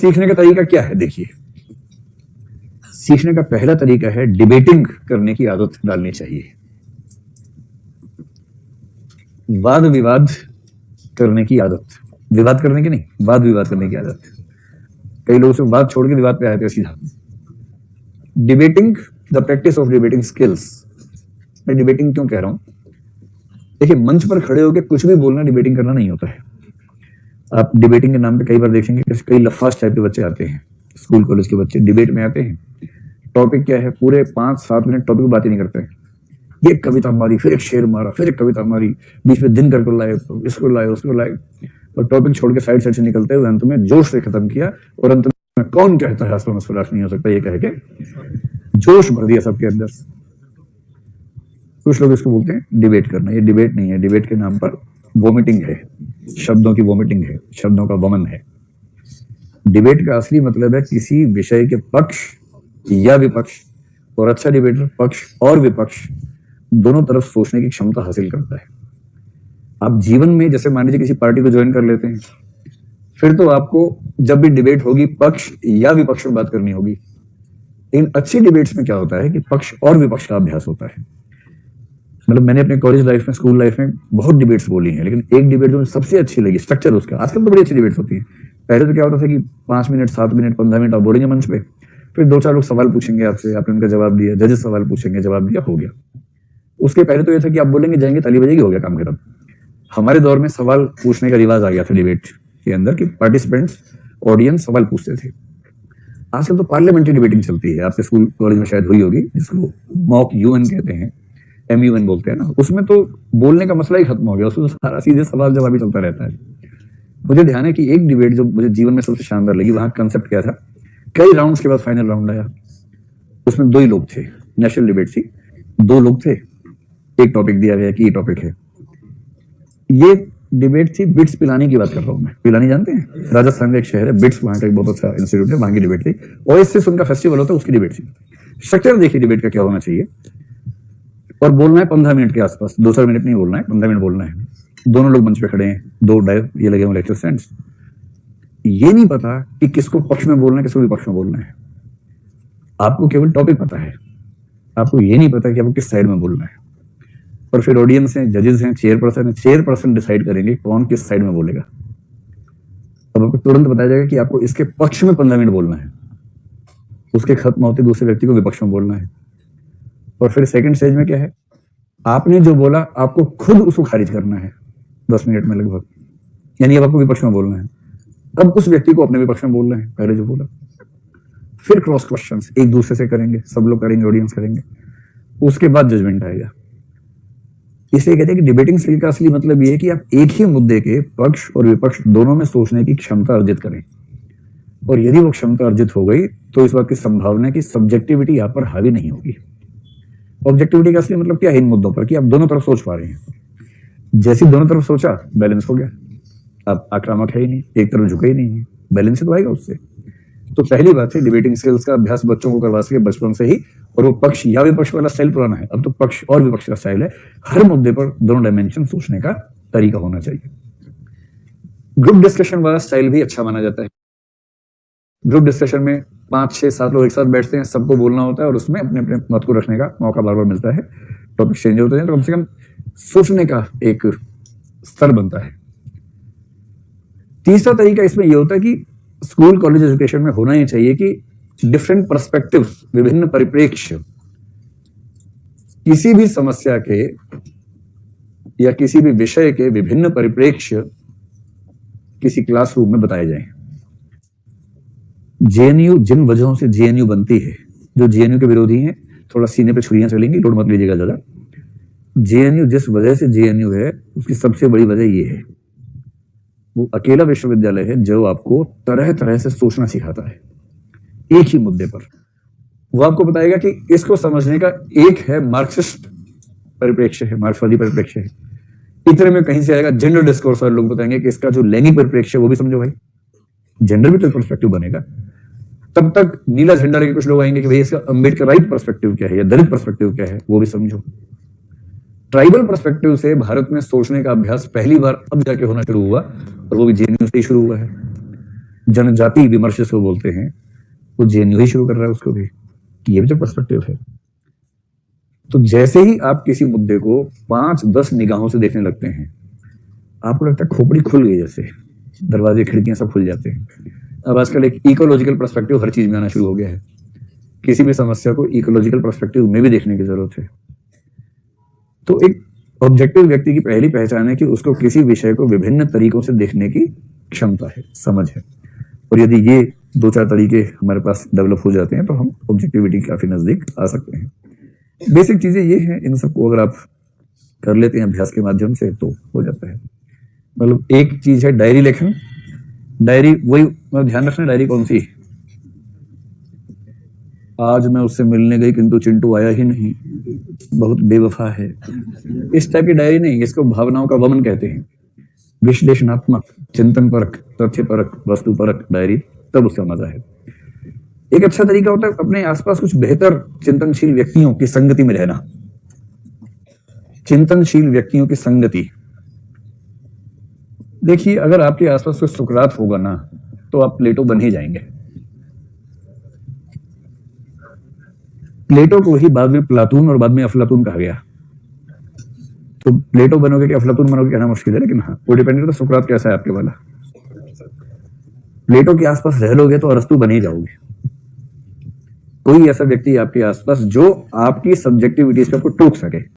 सीखने का तरीका क्या है? देखिए, सीखने का पहला तरीका है डिबेटिंग करने की आदत डालनी चाहिए। वाद विवाद करने की आदत, विवाद करने की नहीं, वाद विवाद करने की आदत। कई लोग से वाद छोड़ के विवाद पे आए थे सीधा। Debating, the practice of debating skills. मैं डिबेटिंग क्यों कह रहा हूं? देखिए, मंच पर खड़े होकर कुछ भी बोलना डिबेटिंग करना नहीं होता है। आप डिबेटिंग के नाम पे कई बार देखेंगे कि कई लफास टाइप के बच्चे आते हैं, स्कूल कॉलेज के बच्चे डिबेट में आते हैं। टॉपिक क्या है? पूरे 5-7 मिनट टॉपिक बात ही नहीं करते हैं। ये कविता मारी, फिर एक शेर मारा, फिर एक कविता मारी, बीच में दिन को लाए, इसको लाए, उसको लाए, और टॉपिक छोड़ के साइड से निकलते हुए अंत में जोश से खत्म किया। और अंत में कौन कहता है में सुराख नहीं हो सकता, ये कह के जोश भर दिया सबके अंदर। कुछ लोग इसको बोलते हैं डिबेट करना। ये डिबेट नहीं है, डिबेट के नाम पर वोमिटिंग है, शब्दों की वोमिटिंग है, शब्दों का वमन है। डिबेट का असली मतलब है किसी विषय के पक्ष या विपक्ष, और अच्छा डिबेटर पक्ष और विपक्ष दोनों तरफ सोचने की क्षमता हासिल करता है। आप जीवन में जैसे मान लीजिए किसी पार्टी को ज्वाइन कर लेते हैं, फिर तो आपको जब भी डिबेट होगी पक्ष या विपक्ष में बात करनी होगी। लेकिन अच्छी डिबेट्स में क्या होता है कि पक्ष और विपक्ष का अभ्यास होता है। मतलब मैंने अपने कॉलेज लाइफ में, स्कूल लाइफ में बहुत डिबेट्स बोली हैं, लेकिन एक डिबेट जो मुझे सबसे अच्छी लगी, स्ट्रक्चर उसका, आजकल तो बड़ी अच्छी डिबेट्स होती है। पहले तो क्या होता था कि 5 मिनट, 7 मिनट, 15 मिनट आप बोलेंगे मंच पे, फिर 2-4 लोग सवाल पूछेंगे आपसे, आपने उनका जवाब दिया, जजेस सवाल पूछेंगे, जवाब दिया, हो गया। उसके पहले तो यह था कि आप बोलेंगे, जाएंगे, ताली बजेगी, हो गया, काम खत्म। हमारे दौर में सवाल पूछने का रिवाज आ गया था डिबेट के अंदर कि पार्टिसिपेंट्स, ऑडियंस सवाल पूछते थे। आजकल तो पार्लियामेंट्री डिबेटिंग चलती है, आपके स्कूल कॉलेज में शायद हुई होगी, जिसको मॉक यूएन कहते हैं, MUN बोलते हैं ना। उसमें तो बोलने का मसला ही खत्म हो गया, उसमें सारा सीधे सवाल जवाब ही चलता रहता है। मुझे ध्यान है कि एक डिबेट जो मुझे जीवन में सबसे शानदार लगी, वहां कंसेप्ट क्या था, कई राउंड्स के बाद फाइनल राउंड आया, उसमें 2 ही लोग थे, नेशनल डिबेट थी, 2 लोग थे, एक टॉपिक दिया गया कि ये टॉपिक है। ये डिबेट थी बिट्स पिलानी की, बात कर रहा हूं मैं। पिलानी जानते हैं? राजस्थान का एक शहर है, बिट्स, वहां का एक बहुत अच्छा इंस्टीट्यूट है, वहां की डिबेट थी। ओएसिस उनका फेस्टिवल होता है, उसकी डिबेट थी। स्ट्रक्चर देखिए डिबेट का क्या होना चाहिए। और बोलना है 15 मिनट के आसपास, 2-4 मिनट नहीं बोलना है, 15 मिनट बोलना है। दोनों लोग मंच पे खड़े हैं, 2 डाय ये लगे हुए लेक्चर स्टैंड्स। ये नहीं पता कि किसको पक्ष में बोलना है, किसको विपक्ष में बोलना है। आपको केवल टॉपिक पता है, आपको ये नहीं पता कि आपको किस साइड में बोलना है। और फिर ऑडियंस है, जजेस हैं, चेयरपर्सन है, चेयरपर्सन डिसाइड करेंगे कौन किस साइड में बोलेगा। अब आपको तुरंत बताया जाएगा कि आपको इसके पक्ष में 15 मिनट बोलना है, उसके खत्म होते दूसरे व्यक्ति को विपक्ष में बोलना है। और फिर सेकंड स्टेज में क्या है, आपने जो बोला आपको खुद उसको खारिज करना है 10 मिनट में लगभग, यानी अब आपको विपक्ष में बोलना है। अब उस व्यक्ति को अपने विपक्ष में बोलना है, पहले जो बोला। फिर क्रॉस क्वेश्चंस एक दूसरे से करेंगे, सब लोग करेंगे, ऑडियंस करेंगे, उसके बाद जजमेंट आएगा। इसलिए कहते हैं कि डिबेटिंग स्किल का असली मतलब यह है कि आप एक ही मुद्दे के पक्ष और विपक्ष दोनों में सोचने की क्षमता अर्जित करें। और यदि वो क्षमता अर्जित हो गई तो इस बात की संभावना है कि सब्जेक्टिविटी यहाँ पर हावी नहीं होगी। ऑब्जेक्टिविटी का असली मतलब क्या है इन मुद्दों पर, कि आप दोनों तरफ सोच पा रहे हैं। जैसे दोनों तरफ सोचा, बैलेंस हो गया, आप आक्रामक है ही नहीं, एक तरफ झुके ही नहीं है, बैलेंस ही तो आएगा उससे। तो पहली बात है डिबेटिंग स्किल्स का अभ्यास बच्चों को करवा सके बचपन से ही। और वो पक्ष या विपक्ष वाला स्टाइल पुराना है, अब तो पक्ष और विपक्ष का स्टाइल है। हर मुद्दे पर दोनों डायमेंशन सोचने का तरीका होना चाहिए। ग्रुप डिस्कशन वाला स्टाइल भी अच्छा माना जाता है। ग्रुप डिस्कशन में 5-6-7 लोग एक साथ बैठते हैं, सबको बोलना होता है और उसमें अपने अपने मत को रखने का मौका बार बार मिलता है, टॉपिक चेंज होते हैं, तो कम से कम सोचने का एक स्तर बनता है। तीसरा तरीका इसमें यह होता है कि स्कूल कॉलेज एजुकेशन में होना ही चाहिए कि डिफरेंट पर्सपेक्टिव्स, विभिन्न परिप्रेक्ष्य, किसी भी समस्या के या किसी भी विषय के विभिन्न परिप्रेक्ष्य किसी क्लासरूम में बताए जाएं। जेएनयू, जिन वजहों से जेएनयू बनती है, जो जेएनयू के विरोधी हैं थोड़ा सीने पे छुरियां चलेंगी, लोड मत लीजिएगा ज्यादा। जेएनयू, जिस वजह से जेएनयू है, उसकी सबसे बड़ी वजह यह है, वो अकेला विश्वविद्यालय है जो आपको तरह तरह से सोचना सिखाता है एक ही मुद्दे पर। वो आपको बताएगा कि इसको समझने का एक है मार्क्सिस्ट परिप्रेक्ष्य है, मार्क्सवादी परिप्रेक्ष्य है। इतने में कहीं से आएगा जेंडर डिस्कोर्स वाले लोग बताएंगे कि इसका जो लैंगिक परिप्रेक्ष्य वो भी समझो भाई, जेंडर भी तो पर्सपेक्टिव बनेगा। तब तक नीला झंडा लेके कुछ लोग आएंगे कि भाई इसका अम्बेडकराइट पर्सपेक्टिव क्या है या दलित पर्सपेक्टिव क्या है, वो भी समझो। ट्राइबल पर्सपेक्टिव से भारत में सोचने का अभ्यास पहली बार अब जाके होना शुरू हुआ, और वो भी जेएनयू से ही शुरू हुआ है। जनजाति विमर्श से बोलते हैं, वो जेएनयू ही शुरू कर रहा है उसको भी, कि ये भी तो पर्सपेक्टिव है। तो जैसे ही आप किसी मुद्दे को 5-10 निगाहों से देखने लगते हैं, आपको लगता है खोपड़ी खुल गई, जैसे दरवाजे खिड़कियां सब खुल जाते हैं। अब आजकल एक इकोलॉजिकल पर्सपेक्टिव हर चीज में आना शुरू हो गया है। किसी भी समस्या को इकोलॉजिकल पर्सपेक्टिव में भी देखने की जरूरत है। तो एक ऑब्जेक्टिव व्यक्ति की पहली पहचान है कि उसको किसी विषय को विभिन्न तरीकों से देखने की क्षमता है, समझ है। और यदि ये 2-4 तरीके हमारे पास डेवलप हो जाते हैं तो हम ऑब्जेक्टिविटी के काफी नजदीक आ सकते हैं। बेसिक चीजें ये हैं, इन सबको अगर आप कर लेते हैं अभ्यास के माध्यम से तो हो जाता है। मतलब एक चीज है डायरी लेखन। डायरी वही ध्यान रखना, डायरी कौन सी, आज मैं उससे मिलने गई किंतु चिंटू आया ही नहीं, बहुत बेवफा है, इस टाइप की डायरी नहीं। इसको भावनाओं का वमन कहते हैं। विश्लेषणात्मक, चिंतन परक, तथ्य परक, वस्तु परक डायरी, तब उसका मजा है। एक अच्छा तरीका होता है अपने आसपास कुछ बेहतर चिंतनशील व्यक्तियों की संगति में रहना। चिंतनशील व्यक्तियों की संगति, देखिए अगर आपके आसपास कोई सुकरात होगा ना तो आप प्लेटो बन ही जाएंगे। प्लेटो को ही बाद में प्लाटून और बाद में अफलातून कहा गया। तो प्लेटो बनोगे कि अफलातून बनोगे कहना मुश्किल है, लेकिन हाँ वो डिपेंड करता है सुकरात कैसा है आपके वाला। प्लेटो के आसपास रह लोगे तो अरस्तु बन ही जाओगे। कोई ऐसा व्यक्ति आपके आसपास जो आपकी सब्जेक्टिविटीज पे आपको टोक सके।